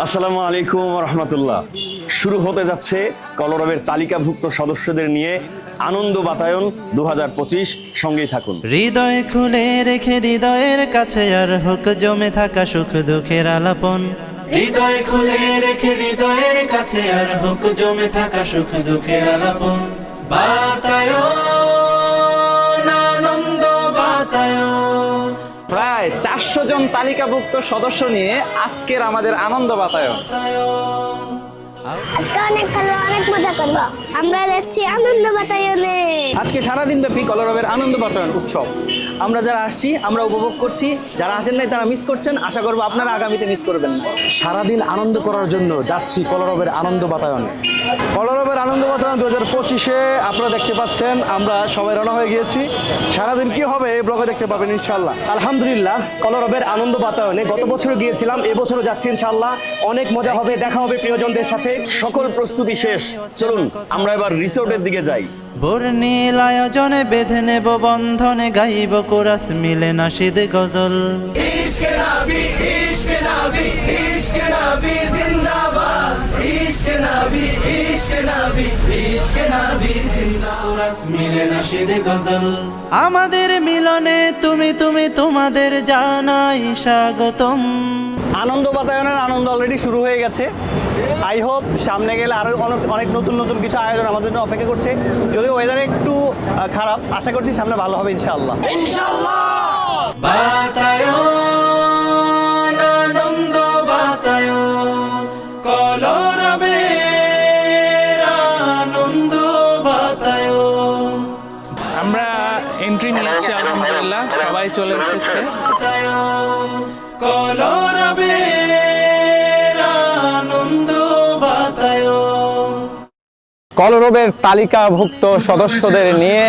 আসসালামু আলাইকুম ওয়া রাহমাতুল্লাহ। শুরু হতে যাচ্ছে কলরবের তালিকাভুক্ত সদস্যদের নিয়ে আনন্দ বাতায়ন 2025। সঙ্গেই থাকুন। হৃদয় খুলে রেখে হৃদয়ের কাছে আর হোক জমে থাকা সুখ দুঃখের আলাপন। হৃদয় খুলে রেখে হৃদয়ের কাছে আর হোক জমে থাকা সুখ দুঃখের আলাপন। বাতায়ন আনন্দ বাতায়ন। প্রায় 400 জন তালিকাভুক্ত সদস্য নিয়ে আজকের আমাদের আনন্দ বাতায়ন। আজকে অনেক ভালো, অনেক মজা করবো। আমরা যাচ্ছি আনন্দ বাতায়নে। আজকে সারাদিন ব্যাপী কলরবের আনন্দ বাতায়ন উৎসব। আমরা যারা আসছি আমরা উপভোগ করছি, যারা আসেন নাই তারা মিস করছেন। আশা করবো আপনারা আগামীতে মিস করবেন না। সারাদিন আনন্দ করার জন্য যাচ্ছি কলরবের আনন্দ বাতায়নে। কলরবের আনন্দ বাতায়ন 2025-এ আপনারা দেখতে পাচ্ছেন আমরা সবাই রওনা হয়ে গিয়েছি। সারাদিন কি হবে এই ব্লগে দেখতে পাবেন ইনশাআল্লাহ। আলহামদুলিল্লাহ, কলরবের আনন্দ বাতায়নে গত বছর গিয়েছিলাম, এবছরও যাচ্ছি ইনশাআল্লাহ। অনেক মজা হবে, দেখা হবে প্রিয়জনদের সাথে। সকল প্রস্তুতি শেষ, চলুন আমরা এবার রিসোর্টের দিকে যাই। বর্ণিল আয়োজনে বেঁধে নেব বন্ধনে, গাইব কোরাস মিলে নাশিদ গজল। ইশকে নবী ইশকে নবী ইশকে নবী জিন্দাবাদ, ইশকে নবী ইশকে নবী ইশকে নবী জিন্দাবাদ, কোরাস মিলে নাশিদ গজল। আমাদের মিলনে তুমি তুমি তোমাদের জানাই স্বাগতম। আনন্দ বাতায়নের আনন্দ অলরেডি শুরু হয়ে গেছে। আই হোপ সামনে গেলে আরো অনেক নতুন নতুন কিছু আয়োজন আমাদের জন্য অপেক্ষা করছে। যদিও ওয়েদার একটু খারাপ, আশা করছি সামনে ভালো হবে ইনশাআল্লাহ। বাতায়ন আনন্দ বাতায়ন, কলরবের আনন্দ বাতায়ন। আমরা এন্ট্রি নিয়েছি, আলহামদুলিল্লাহ সবাই চলে এসেছে। কলরবের আনন্দ বাতায়ন। কলরবের তালিকাভুক্ত সদস্যদের নিয়ে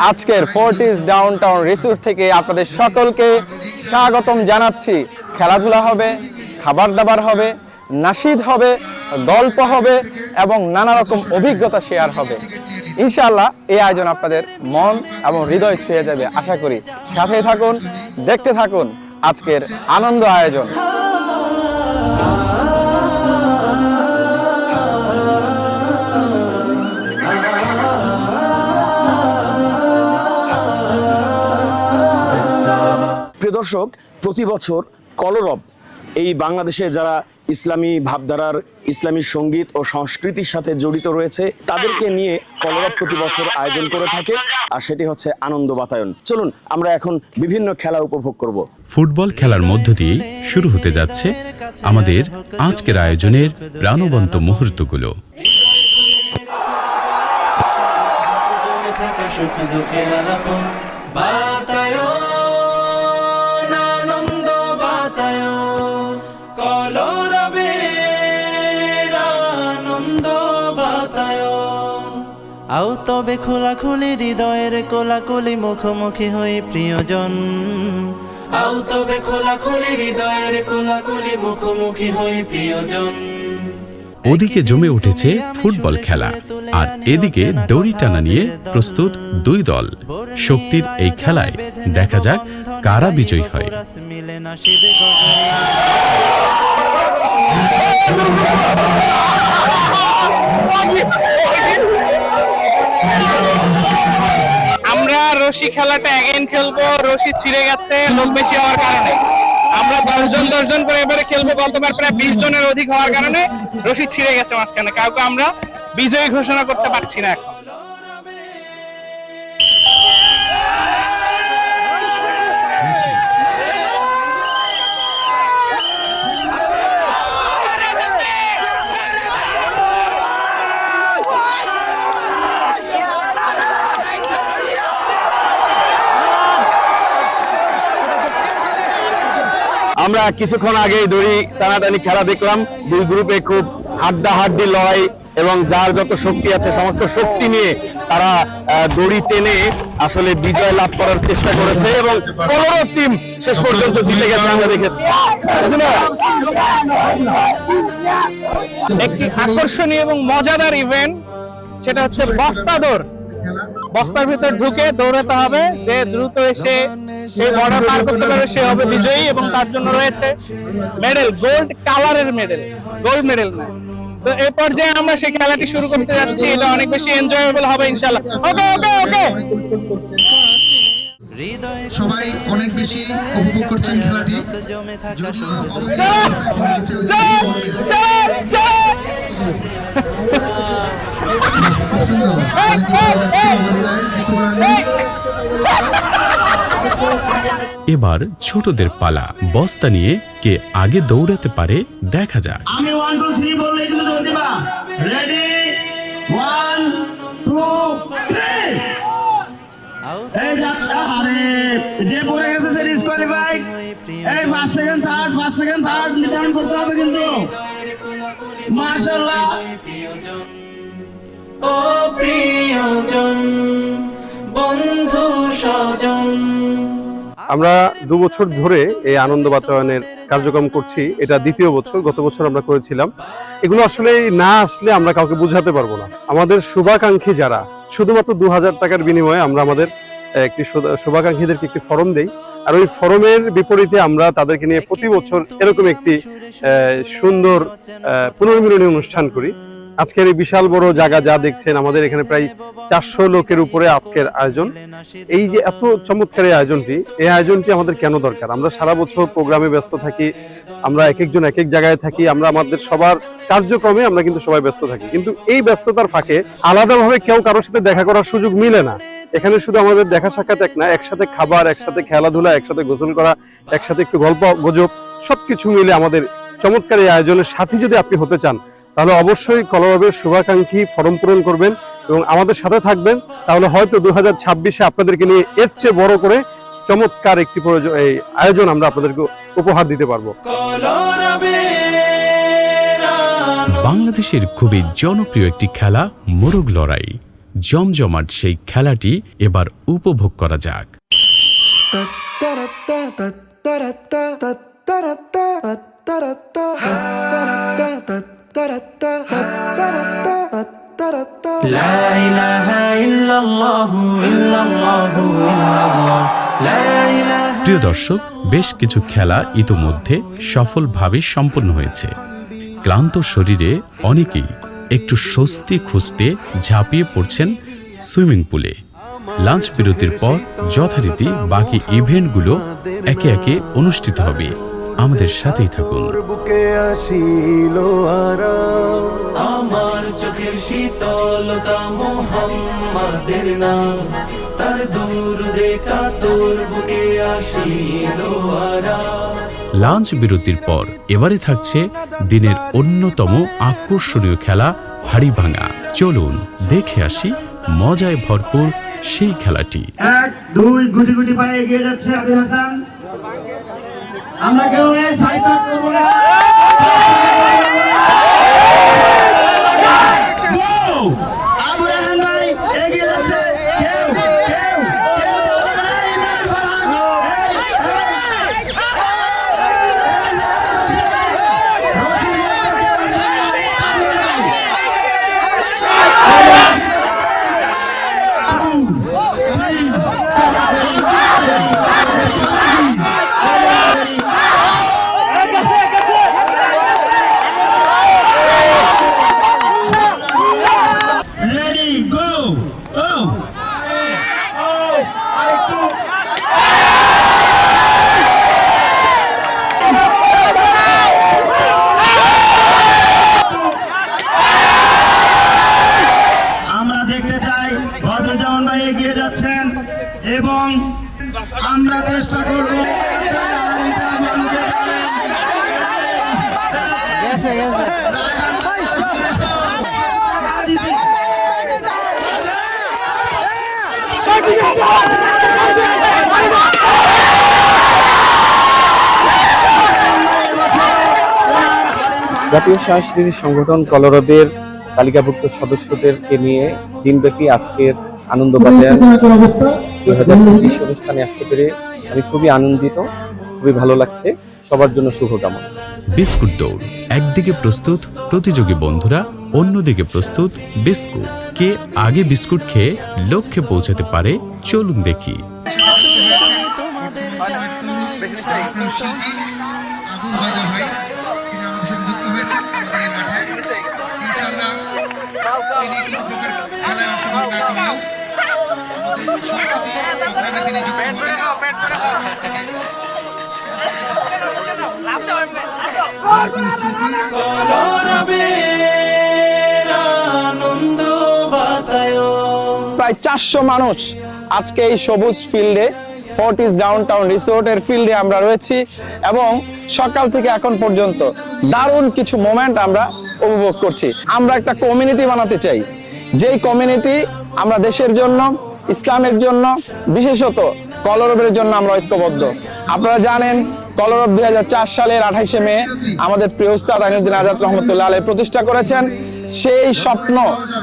আজকের ফোর্টিস ডাউনটাউন রিসোর্ট থেকে আপনাদের সকলকে স্বাগতম জানাচ্ছি। খেলাধুলা হবে, খাবার দাবার হবে, নাশিদ হবে, গল্প হবে এবং নানা রকম অভিজ্ঞতা শেয়ার হবে। ইনশাআল্লাহ এই আয়োজন আপনাদের মন এবং হৃদয় ছুঁয়ে যাবে আশা করি। সাথেই থাকুন, দেখতে থাকুন আজকের আনন্দ আয়োজন। প্রিয় দর্শক, প্রতি বছর কলরব এই বাংলাদেশে যারা ইসলামী ভাবধারার, ইসলামী সঙ্গীত ও সংস্কৃতির সাথে জড়িত রয়েছে তাদেরকে নিয়ে কলরব প্রতি বছর আয়োজন করে থাকে, আর সেটি হচ্ছে আনন্দ বাতায়ন। চলুন আমরা এখন বিভিন্ন খেলা উপভোগ করব। ফুটবল খেলার মধ্য দিয়ে শুরু হতে যাচ্ছে আমাদের আজকের আয়োজনের প্রাণবন্ত মুহূর্তগুলো। সুখ দুঃখের আলাপন। বাতায়ন আনন্দ বাতায়ন, কলরবের আনন্দ বাতায়ন। আও তবে খোলাখুলি হৃদয়ের কোলাকুলি, মুখোমুখি হই প্রিয়জন। আও তবে খোলাখুলি হৃদয়ের কোলাকুলি, মুখোমুখি হই প্রিয়জন। ওদিকে জমে উঠেছে ফুটবল খেলা, আর এদিকে দড়ি টানা নিয়ে প্রস্তুত দুই দল। শক্তির এই খেলায় দেখা যাক কারা বিজয়ী হয়। আমরা রশি খেলাটা এগেইন খেলবো। রশি ছিঁড়ে গেছে লোক বেশি হওয়ার কারণে। আমরা 10 জন করে এবারে খেলবো। গতবার প্রায় 20 জনের অধিক হওয়ার কারণে রশি ছিঁড়ে গেছে মাঝখানে। কাউকে আমরা বিজয়ী ঘোষণা করতে পারছি না এখন। আমরা কিছুক্ষণ আগেই দড়ি টানাটানি খেলা দেখলাম। দুই গ্রুপে খুব হাড্ডাহাড্ডি লড়াই এবং যার যত শক্তি আছে সমস্ত শক্তি নিয়ে তারা দড়ি টেনে আসলে বিজয় লাভ করার চেষ্টা করেছে এবং কলরব টিম শেষ পর্যন্ত জিতে গেছে আমরা দেখেছি। একটি আকর্ষণীয় এবং মজাদার ইভেন্ট, সেটা হচ্ছে বস্তা দৌড়। বস্তার ভিতর ঢুকে দৌড়াতে হবে, যে দ্রুত এসে এই বর্ডার পার করতে পারবে সে হবে বিজয়ী, এবং তার জন্য রয়েছে মেডেল, গোল্ড কালারের মেডেল, গোল্ড মেডেল না। তো এই পর্যায়ে আমরা সেই খেলাটি শুরু করতে যাচ্ছি, এটা অনেক বেশি এনজয়েবল হবে ইনশাআল্লাহ। ওকে ওকে ওকে, সবাই অনেক বেশি উপভোগ করছেন খেলাটি। জমে থাকা যদিও এবার ছোটদের পালা। বস্তা নিয়ে কে আগে দৌড়াতে পারে দেখা যাক। আমি 1 2 3 বললেই কিন্তু দৌড় দিবা। রেডি 1 2 3। এই যাচ্ছে, আরে যে পড়ে গেছে সে ডিসকোয়ালিফাইড। এই ফার্স্ট সেকেন্ড থার্ড নির্ধারণ করতে হবে কিন্তু। মাশাআল্লাহ। ও প্রিয়জন, বন্ধু স্বজন। আমরা 2 বছর ধরে এই আনন্দ বাতায়নের কার্যক্রম করছি, এটা 2য় বছর। গত বছর আমরা করেছিলাম। এগুলো আসলে না আসলে আমরা কাউকে বুঝাতে পারবো না। আমাদের শুভাকাঙ্ক্ষী যারা, শুধুমাত্র 2000 টাকার বিনিময়ে আমরা আমাদের একটি শুভাকাঙ্ক্ষীদেরকে একটি ফরম দেই, আর ওই ফরমের বিপরীতে আমরা তাদেরকে নিয়ে প্রতি বছর এরকম একটি সুন্দর পুনর্মিলনী অনুষ্ঠান করি। আজকের এই বিশাল বড় জায়গা যা দেখছেন, আমাদের এখানে প্রায় 400 লোকের উপরে আজকের আয়োজন। এই যে এত চমৎকার এই আয়োজনটি আমাদের কেন দরকার? আমরা সারা বছর প্রোগ্রামে ব্যস্ত থাকি, আমরা এক একজন এক এক জায়গায় থাকি, আমরা আমাদের সবার কার্যক্রমে আমরা কিন্তু সবাই ব্যস্ত থাকি, কিন্তু এই ব্যস্ততার ফাঁকে আলাদাভাবে কেউ কারোর সাথে দেখা করার সুযোগ মিলে না। এখানে শুধু আমাদের দেখা সাক্ষাৎ এক না, একসাথে খাবার, একসাথে খেলাধুলা, একসাথে গোসল করা, একসাথে একটু গল্প গুজব, সবকিছু মিলে আমাদের চমৎকার এই আয়োজনের সাথী যদি আপনি হতে চান, তাহলে অবশ্যই কলরবের শুভাকাঙ্ক্ষী ফর্ম পূরণ করবেন এবং আমাদের সাথে থাকবেন। তাহলে হয়তো 2026-এ আপনাদেরকে নিয়ে এর চেয়ে বড় করে চমৎকার একটি এই আয়োজন আমরা আপনাদেরকে উপহার দিতে পারবো। বাংলাদেশের খুবই জনপ্রিয় একটি খেলা মোরগ লড়াই। জমজমাট সেই খেলাটি এবার উপভোগ করা যাক। লা ইলাহা ইল্লাল্লাহু ইল্লাল্লাহু ইল্লাল্লাহ, লা ইলাহা। প্রিয় দর্শক, বেশ কিছু খেলা ইতোমধ্যে সফলভাবে সম্পন্ন হয়েছে। ক্লান্ত শরীরে অনেকেই একটু স্বস্তি খুঁজতে ঝাঁপিয়ে পড়ছেন সুইমিং পুলে। লাঞ্চ বিরতির পর যথারীতি বাকি ইভেন্টগুলো একে একে অনুষ্ঠিত হবে। আমাদের সাথেই থাকুন। আমার চোখের শীতলতা মুহাম্মাদের নাম, তার দুরুদে কাতর বুকে আসিল আরাম। লাঞ্চ বিরতির পর এবারে থাকছে দিনের অন্যতম আকর্ষণীয় খেলা হাড়ি ভাঙা। চলুন দেখে আসি মজায় ভরপুর সেই খেলাটি। 1 2 গুটি গুটি পায়ে এগিয়ে যাচ্ছে আদিল হাসান। আমরা কেউ এই সাইড করব না। আবু রাহান ভাই এগিয়ে যাচ্ছে। কেউ দৌড়াবে না। ইমরান ফারহান এবং আমরা চেষ্টা করব জাতীয় সাংস্কৃতিক সংগঠন কলরবের তালিকাভুক্ত সদস্যদেরকে নিয়ে দিনব্যাপী আজকের আনন্দ বাতায়ন 2025 অনুষ্ঠানে আসতে পেরে আমি খুবই আনন্দিত, খুবই ভালো লাগছে। সবার জন্য শুভকামনা। বিস্কুট দৌড়, একদিকে প্রস্তুত প্রতিযোগী বন্ধুরা, অন্যদিকে প্রস্তুত বিস্কুট। কে আগে বিস্কুট খেয়ে লক্ষ্যে পৌঁছাতে পারে চলুন দেখি। প্রায় 400 মানুষ আজকে এই সবুজ ফিল্ডে, ফোর্টিস ডাউনটাউন রিসোর্টের ফিল্ডে আমরা রয়েছি এবং সকাল থেকে এখন পর্যন্ত দারুণ কিছু মোমেন্ট আমরা উপভোগ করছি। আমরা একটা কমিউনিটি বানাতে চাই, যেই কমিউনিটি আমরা দেশের জন্য, ইসলামের জন্য, বিশেষত কলরবের জন্য আমরা ঐক্যবদ্ধ। আপনারা জানেন কলরব 2004 সালের 28শে মে আমাদের প্রিয় উস্তাদ আইনুদ্দিন আজাদ রহমতুল্লাহ আলাইহি প্রতিষ্ঠা করেছেন। সেই স্বপ্ন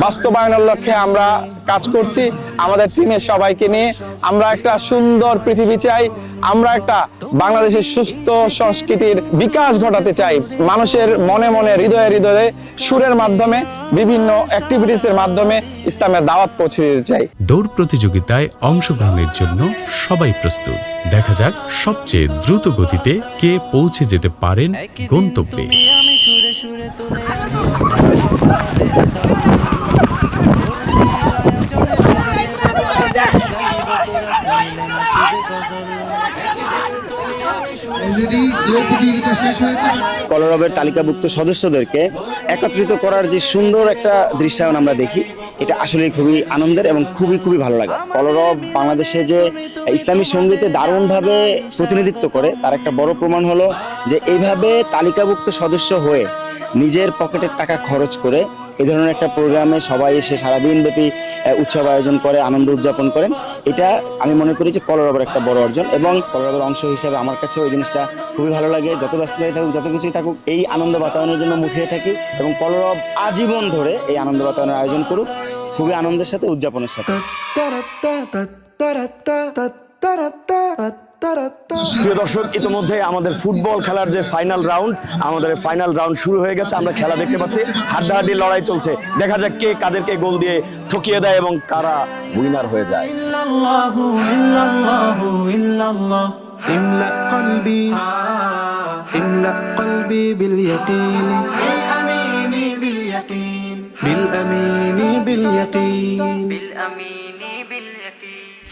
বাস্তবায়নের লক্ষ্যে আমরা কাজ করছি আমাদের টিমের সবাইকে নিয়ে। আমরা একটা সুন্দর পৃথিবী চাই, আমরা একটা বাংলাদেশের সুস্থ সংস্কৃতির বিকাশ ঘটাতে চাই, মানুষের মনে মনে, হৃদয়ে হৃদয়ে সুরের মাধ্যমে, বিভিন্ন অ্যাক্টিভিটিসের মাধ্যমে ইসলামের দাওয়াত পৌঁছে দিতে চাই। দৌড় প্রতিযোগিতায় অংশগ্রহণের জন্য সবাই প্রস্তুত। দেখা যাক সবচেয়ে দ্রুত গতিতে কে পৌঁছে যেতে পারেন গন্তব্যে। আমি সুরে সুরে কলরবের তালিকাভুক্ত সদস্যদেরকে একত্রিত করার যে সুন্দর একটা দৃশ্যায়ন আমরা দেখি, এটা আসলে খুবই আনন্দের এবং খুবই খুবই ভালো লাগে। কলরব বাংলাদেশে যে ইসলামী সঙ্গীতে দারুণভাবে প্রতিনিধিত্ব করে তার একটা বড় প্রমাণ হলো যে এইভাবে তালিকাভুক্ত সদস্য হয়ে নিজের পকেটের টাকা খরচ করে এই ধরনের একটা প্রোগ্রামে সবাই এসে সারাদিন ব্যাপী উৎসব আয়োজন করে, আনন্দ উদযাপন করেন। এটা আমি মনে করি যে কলরবের একটা বড় অর্জন এবং কলরবের অংশ হিসাবে আমার কাছে ওই জিনিসটা খুবই ভালো লাগে। যত ব্যস্ততায় থাকুক, যত কিছুই থাকুক, এই আনন্দ বাতায়নের জন্য মুখিয়ে থাকি এবং কলরব আজীবন ধরে এই আনন্দ বাতায়নের আয়োজন করুক খুবই আনন্দের সাথে, উদযাপনের সাথে। প্রিয় দর্শক, ইতিমধ্যে আমাদের ফুটবল খেলার যে ফাইনাল রাউন্ড শুরু হয়ে গেছে। আমরা খেলা দেখতে পাচ্ছি, হাড্ডাহাড্ডি লড়াই চলছে। দেখা যাক কে কাদেরকে গোল দিয়ে ঠকিয়ে দেয় এবং কারা উইনার হয়ে যায়।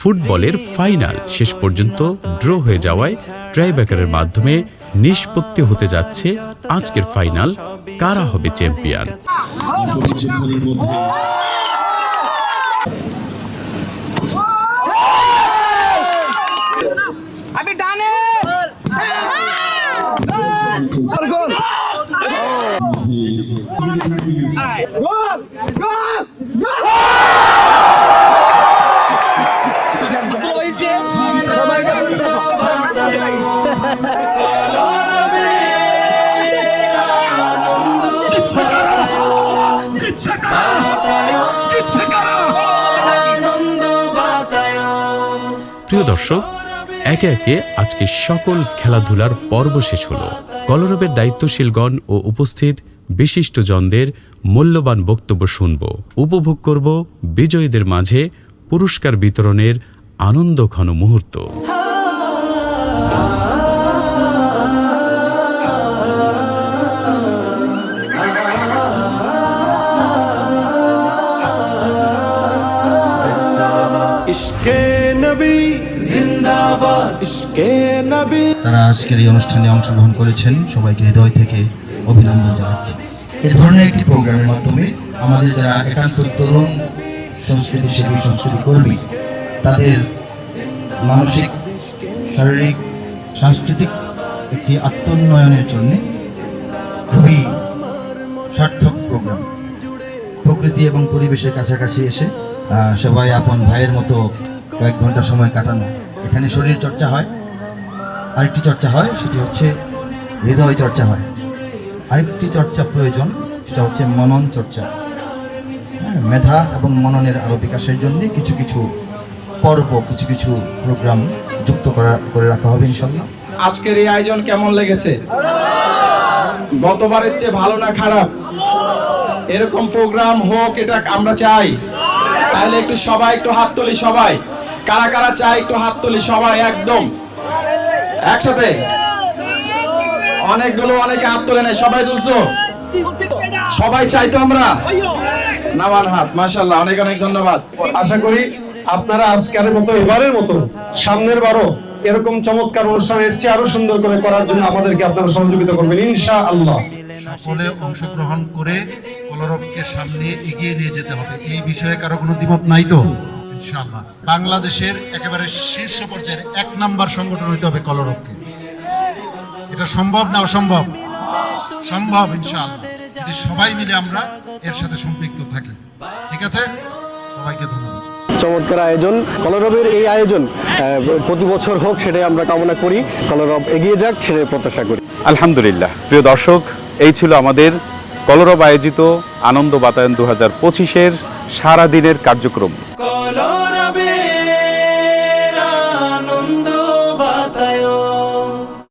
ফুটবলের ফাইনাল শেষ পর্যন্ত ড্র হয়ে যাওয়ায় ট্রাইব্রেকারের মাধ্যমে নিষ্পত্তি হতে যাচ্ছে আজকের ফাইনাল, কারা হবে চ্যাম্পিয়ন। প্রিয় দর্শক, একে একে আজকে সকল খেলাধুলার পর্ব শেষ হলো। কলরবের দায়িত্বশীলগণ ও উপস্থিত বিশিষ্টজনদের মূল্যবান বক্তব্য শুনব, উপভোগ করব বিজয়ীদের মাঝে পুরস্কার বিতরণের আনন্দঘন মুহূর্ত। তারা আজকের এই অনুষ্ঠানে অংশগ্রহণ করেছেন, সবাইকে হৃদয় থেকে অভিনন্দন জানাচ্ছি। এই ধরনের একটি প্রোগ্রামের মাধ্যমে আমাদের যারা একান্ত তরুণ সংস্কৃতিসেবী, সংস্কৃতি কর্মী, তাদের মানসিক, শারীরিক, সাংস্কৃতিক একটি আত্মোন্নয়নের জন্য খুবই সার্থক প্রোগ্রাম। প্রকৃতি এবং পরিবেশের কাছাকাছি এসে সবাই আপন ভাইয়ের মতো কয়েক ঘন্টা সময় কাটানো। এখানে শরীর চর্চা হয়, আরেকটি চর্চা হয়, সেটি হচ্ছে হৃদয় চর্চা হয়। আরেকটি চর্চা প্রয়োজন, সেটা হচ্ছে মনন চর্চা। মেধা এবং মননের আরও বিকাশের জন্য কিছু কিছু পর্ব, কিছু কিছু প্রোগ্রাম যুক্ত করে রাখা হবে ইনশাল্লাহ। আজকের এই আয়োজন কেমন লেগেছে? গতবারের চেয়ে ভালো না খারাপ? এরকম প্রোগ্রাম হোক, এটা আমরা চাই। তাহলে একটু সবাই একটু হাত তুলি, সবাই কারা কারা চাই একটু হাত তুলি, সবাই একদম একসাথে। অনেকে হাত তোলে নাই, সবাই তুলছো? সবাই চাই তো আমরা? নামান হাত, মাশাআল্লাহ, অনেক অনেক ধন্যবাদ। আশা করি আপনারা আজকের মতো এবারের মতো সামনের বারও এরকম চমৎকার অনুষ্ঠানের চেয়ে আরো সুন্দর করে করার জন্য আমাদেরকে আপনারা সহযোগিতা করবেন ইনশাআল্লাহ। সকলে অংশগ্রহণ করে কলরবকে সামনে এগিয়ে নিয়ে যেতে হবে, এই বিষয়ে কারো কোনো দ্বিমত নাই তো? ইনশাআল্লাহ বাংলাদেশের একেবারে শীর্ষ পর্যায়ের 1 নাম্বার সংগঠন হইতে হবে কলরবকে। এটা সম্ভব না অসম্ভব? সম্ভব ইনশাআল্লাহ, যদি সবাই মিলে আমরা এর সাথে সম্পৃক্ত থাকি। ঠিক আছে, সবাইকে ধন্যবাদ। চমৎকার আয়োজন, কলরবের এই আয়োজন প্রতি বছর হোক সেটাই আমরা কামনা করি। কলরব এগিয়ে যাক সেটাই প্রত্যাশা করি। আলহামদুলিল্লাহ। প্রিয় দর্শক, এই ছিল আমাদের কলরব আয়োজিত আনন্দ বাতায়ন 2025-এর সারাদিনের কার্যক্রম।